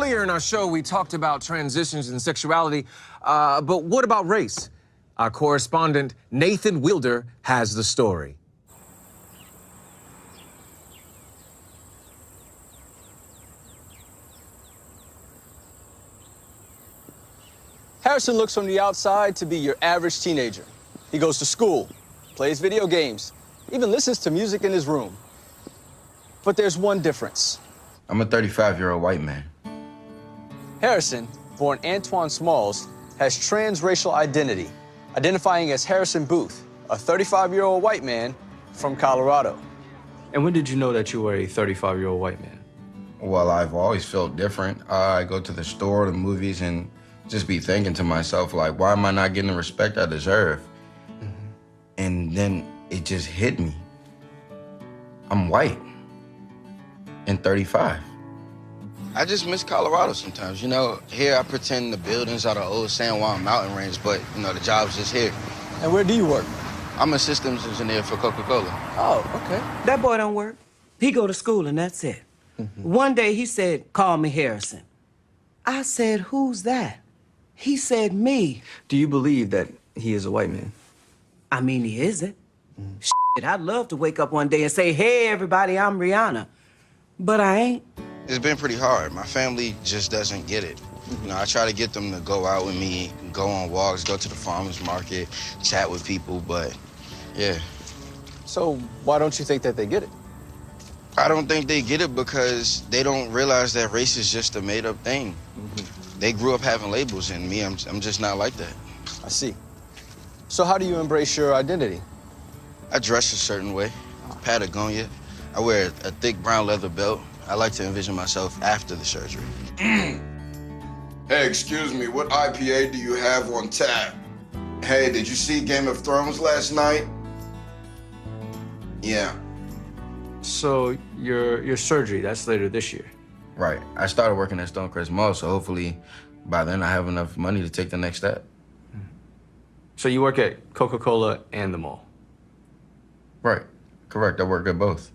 Earlier in our show, we talked about transitions and sexuality, but what about race? Our correspondent, Nathan Wilder, has the story. Harrison looks from the outside to be your average teenager. He goes to school, plays video games, even listens to music in his room. But there's one difference. I'm a 35-year-old white man. Harrison, born Antoine Smalls, has transracial identity, identifying as Harrison Booth, a 35-year-old white man from Colorado. And when did you know that you were a 35-year-old white man? Well, I've always felt different. I go to the store, the movies, and just be thinking to myself, like, why am I not getting the respect I deserve? And then it just hit me. I'm white and 35. I just miss Colorado sometimes. You know, here I pretend the buildings are the old San Juan mountain range, but, you know, the job's just here. And where do you work? I'm a systems engineer for Coca-Cola. Oh, okay. That boy don't work. He go to school and that's it. One day he said, call me Harrison. I said, who's that? He said, me. Do you believe that he is a white man? I mean, he isn't. Shit, I'd love to wake up one day and say, hey, everybody, I'm Rihanna. But I ain't. It's been pretty hard. My family just doesn't get it. You know, I try to get them to go out with me, go on walks, go to the farmer's market, chat with people, but yeah. So why don't you think that they get it? I don't think they get it because they don't realize that race is just a made-up thing. They grew up having labels, and me, I'm just not like that. I see. So how do you embrace your identity? I dress a certain way, Patagonia. I wear a thick brown leather belt. I like to envision myself after the surgery. Hey, excuse me, what IPA do you have on tap? Hey, did you see Game of Thrones last night? Yeah. So your surgery, that's later this year. Right. I started working at Stonecrest Mall, so hopefully by then I have enough money to take the next step. So you work at Coca-Cola and the mall? Right. Correct. I work at both.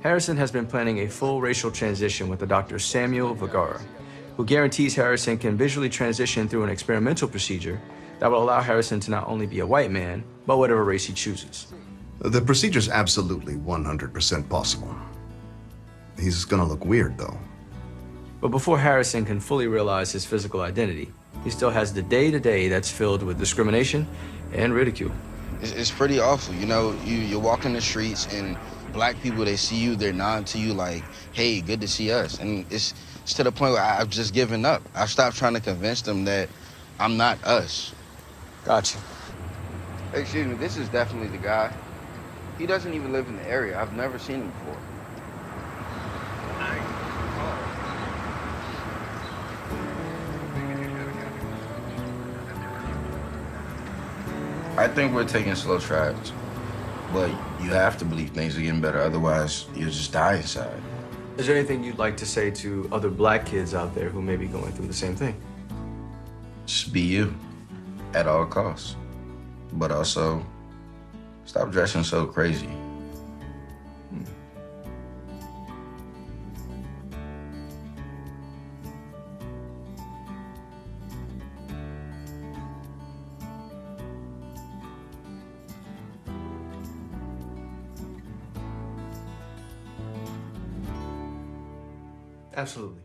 Harrison has been planning a full racial transition with a Dr. Samuel Vergara, who guarantees Harrison can visually transition through an experimental procedure that will allow Harrison to not only be a white man, but whatever race he chooses. The procedure's absolutely 100% possible. He's gonna look weird, though. But before Harrison can fully realize his physical identity, he still has the day-to-day that's filled with discrimination and ridicule. It's pretty awful. You know, you walk in the streets and black people, they see you, they're nodding to you like, hey, good to see us. And it's to the point where I've just given up. I've stopped trying to convince them that I'm not us. Gotcha. Excuse me, this is definitely the guy. He doesn't even live in the area. I've never seen him before. I think we're taking slow strides, but you have to believe things are getting better, otherwise you'll just die inside. Is there anything you'd like to say to other black kids out there who may be going through the same thing? Just be you, at all costs. But also, stop dressing so crazy. Absolutely.